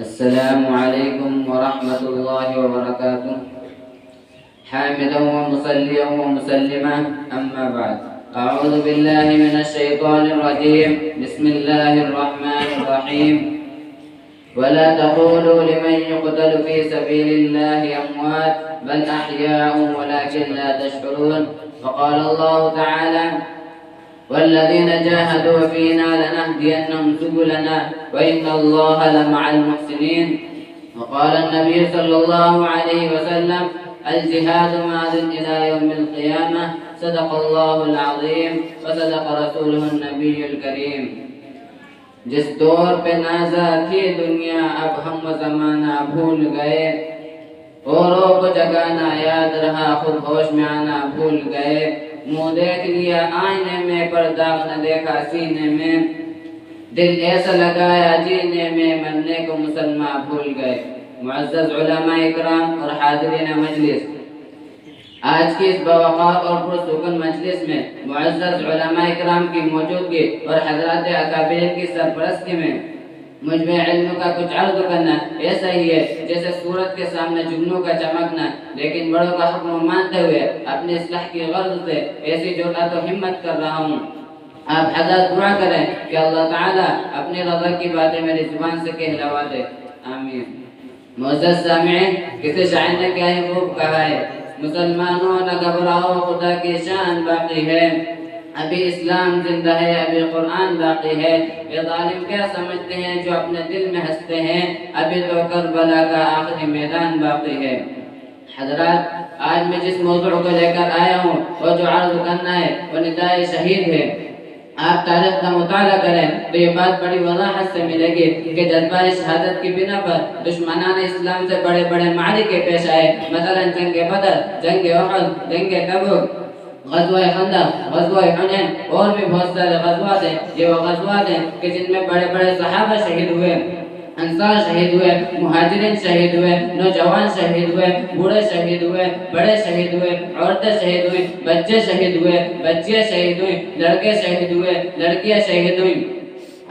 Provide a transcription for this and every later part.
السلام عليكم ورحمة الله وبركاته. حامدا ومصليا ومسلما، أما بعد. أعوذ بالله من الشيطان الرجيم. بسم الله الرحمن الرحيم. ولا تقولوا لمن يقتل في سبيل الله أموات بل أحياء ولكن لا تشعرون. وقال الله تعالى: والذين جاهدوا فينا لنهدينهم سبلنا وإن الله لمع المحسنين. وقال النبي صلى الله عليه وسلم: الجهاد ماض إلى يوم القيامة. صدق الله العظيم وصدق رسوله النبي الكريم. جس دور پہ نازا تھی دنیا اب ہم و زمانہ بھول گئے، اوروں کو جگانا یاد رہا خود ہوش میں آنا بھول گئے، منہ دیکھ لیا آئینے میں پر داغ نہ دیکھا سینے میں، دل ایسا لگایا جینے میں مرنے کو مسلمان بھول گئے۔ معزز علماء اکرام اور حاضرین مجلس، آج کی اس باوقار اور پرسکون مجلس میں معزز علماء اکرام کی موجودگی اور حضرات اکابرین کی سرپرستی میں مجھ میں علم کا کچھ عرض کرنا ایسا ہی ہے جیسے سورج کے سامنے جگنوں کا چمکنا، لیکن بڑوں کا حکم مانتے ہوئے اپنی اصلاح کی غرض سے ایسی جرأت و ہمت کر رہا ہوں۔ آپ حضرات دعا کریں کہ اللہ تعالیٰ اپنی رضا کی باتیں میری زبان سے کہلوا دے، آمین۔ معزز سامعین، کسی شاعر نے کیا ہی خوب کہا ہے: مسلمانوں نہ گھبراؤ، خدا کی شان باقی ہے، ابھی اسلام زندہ ہے، ابھی قرآن باقی ہے۔ یہ ظالم کیا سمجھتے ہیں جو اپنے دل میں ہنستے ہیں، ابھی تو کربلا کا آخری میدان باقی ہے۔ حضرات، آج میں جس موضوع کو لے کر آیا ہوں وہ جو عرض کرنا ہے وہ ندائے شہید ہے۔ آپ تاریخ کا مطالعہ کریں تو یہ بات بڑی وضاحت سے ملے گی کہ جذبہ شہادت کی بنا پر دشمنان اسلام سے بڑے بڑے معرکے پیش آئے، مثلا جنگ بدر، جنگ احد، جنگ تبوک، غزوہ خندق، غزوہ حنین اور بھی بہت سارے غزوات ہیں۔ یہ وہ غزوات ہیں کہ جن میں بڑے بڑے صحابہ شہید ہوئے، انصار شہید ہوئے، مہاجرین شہید ہوئے، نوجوان شہید ہوئے، بوڑھے شہید ہوئے، بڑے شہید ہوئے، عورتیں شہید ہوئیں، بچے شہید ہوئے، بچیاں شہید ہوئیں، لڑکے شہید ہوئے، لڑکیاں شہید ہوئیں۔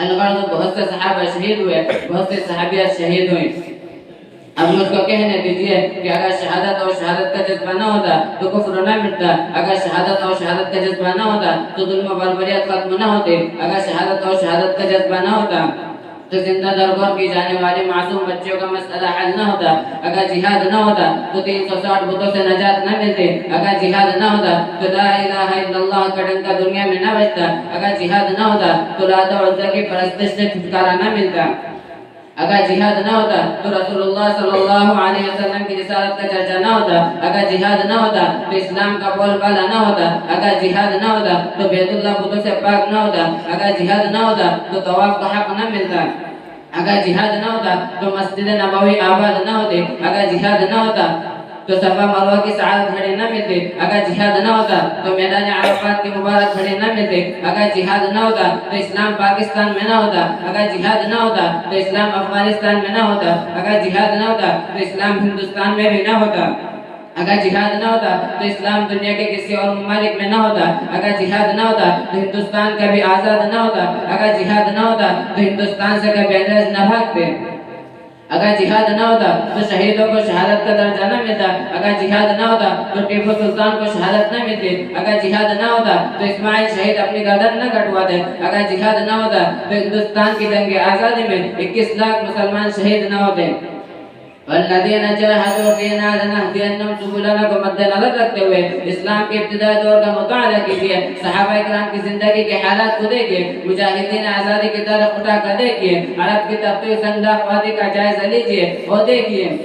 الغرض بہت سے صحابہ شہید ہوئے، بہت سے صحابیات شہید ہوئیں۔ اب مجھ کو کہنے دیجئے کہ اگر شہادت اور شہادت کا جذبہ نہ ہوتا تو کفر نہ مٹتا، اگر شہادت اور شہادت کا جذبہ نہ ہوتا تو ظلم و بربریت ختم نہ ہوتے، اگر شہادت اور شہادت کا جذبہ نہ ہوتا تو زندہ درگور کی جانے والے معصوم بچوں کا مسئلہ حل نہ ہوتا، اگر جہاد نہ ہوتا تو 360 بتوں سے نجات نہ ملتی، اگر جہاد نہ ہوتا تو لا الہ الا اللہ کا ڈنکا دنیا میں نہ بجتا، اگر جہاد نہ ہوتا تو لات و عزا کی پرستش سے چھٹکارا نہ ملتا، اگر جہاد نہ ہوتا تو رسول اللہ صلی اللہ علیہ وسلم کی رسالت کا چرچا نہ ہوتا، اگر جہاد نہ ہوتا تو اسلام کا بول بالا نہ ہوتا، اگر جہاد نہ ہوتا تو بیت اللہ بتوں سے پاک نہ ہوتا، اگر جہاد نہ ہوتا تو طواف کا حق نہ ملتا، اگر جہاد نہ ہوتا تو مسجد نبوی آباد نہ ہوتی، اگر جہاد نہ ہوتا تو صفا مروہ کی سعادت گھڑی نہ ملتی، اگر جہاد نہ ہوتا تو میدان عرفات کی مبارک گھڑی نہ ملتی، اگر جہاد نہ ہوتا تو اسلام پاکستان میں نہ ہوتا، اگر جہاد نہ ہوتا تو اسلام افغانستان میں نہ ہوتا، اگر جہاد نہ ہوتا تو اسلام ہندوستان میں بھی نہ ہوتا، اگر جہاد نہ ہوتا تو اسلام دنیا کے کسی اور ممالک میں نہ ہوتا، اگر جہاد نہ ہوتا تو ہندوستان کبھی آزاد نہ ہوتا، اگر جہاد نہ ہوتا تو ہندوستان سے کبھی انگریز نہ بھاگتے، اگر جہاد نہ ہوتا تو شہیدوں کو شہادت کا درجہ نہ ملتا، اگر جہاد نہ ہوتا تو ٹیپو سلطان کو شہادت نہ ملتی، اگر جہاد نہ ہوتا تو اسماعیل شہید اپنی گردن نہ کٹواتے، اگر جہاد نہ ہوتا تو ہندوستان کی جنگ آزادی میں 21 لاکھ مسلمان شہید نہ ہوتے۔ والذین جاہدوا فینا لنہدینہم سبلنا کو مد نظر رکھتے ہوئے اسلام کے ابتدائی دور کا مطالعہ کیجیے، صحابہ اکرام کی زندگی کے حالات کو دیکھیے، مجاہدین آزادی کی تاریخ اٹھا کر دیکھیے، عرب کی تختی سنداق وادی کا جائزہ لیجیے اور دیکھیے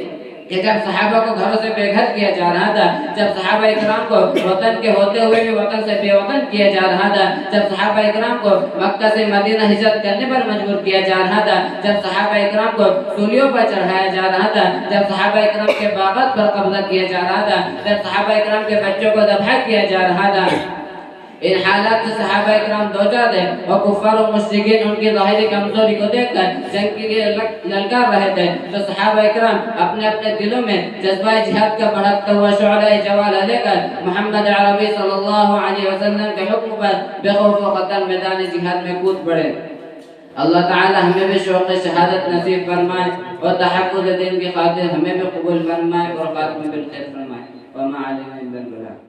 کہ جب صحابہ کو گھروں سے بے گھر کیا جا رہا تھا، جب صحابہ اکرام کو وطن کے ہوتے ہوئے بھی وطن سے بے وطن کیا جا رہا تھا، جب صحابہ اکرام کو مکہ سے مدینہ ہجرت کرنے پر مجبور کیا جا رہا تھا، جب صحابہ اکرام کو سولیوں پر چڑھایا جا رہا تھا، جب صحابہ اکرام کے باغات پر قبضہ کیا جا رہا تھا، جب صحابہ اکرام کے بچوں کو ذبح کیا جا رہا تھا، ان حالات سے صحابہ اکرام دوچار تھے اور کفار و مشرکین ان کی ظاہری کمزوری کو دیکھ کر جنگ کے لیے للکار رہے تھے، تو صحابہ اکرام اپنے اپنے دلوں میں جذبہ جہاد کا بڑھتا ہوا شعلہ جوالہ لے کر محمد عربی صلی اللہ علیہ وسلم کے حکم پر بے خوف و خطر میدان جہاد میں کود پڑے۔ اللہ تعالی ہمیں بھی شوق شہادت نصیب فرمائے اور تحفظ دین کی خاطر ہمیں بھی قبول فرمائے اور خاتمہ بالخیر فرمائے وما علینا الا البلاغ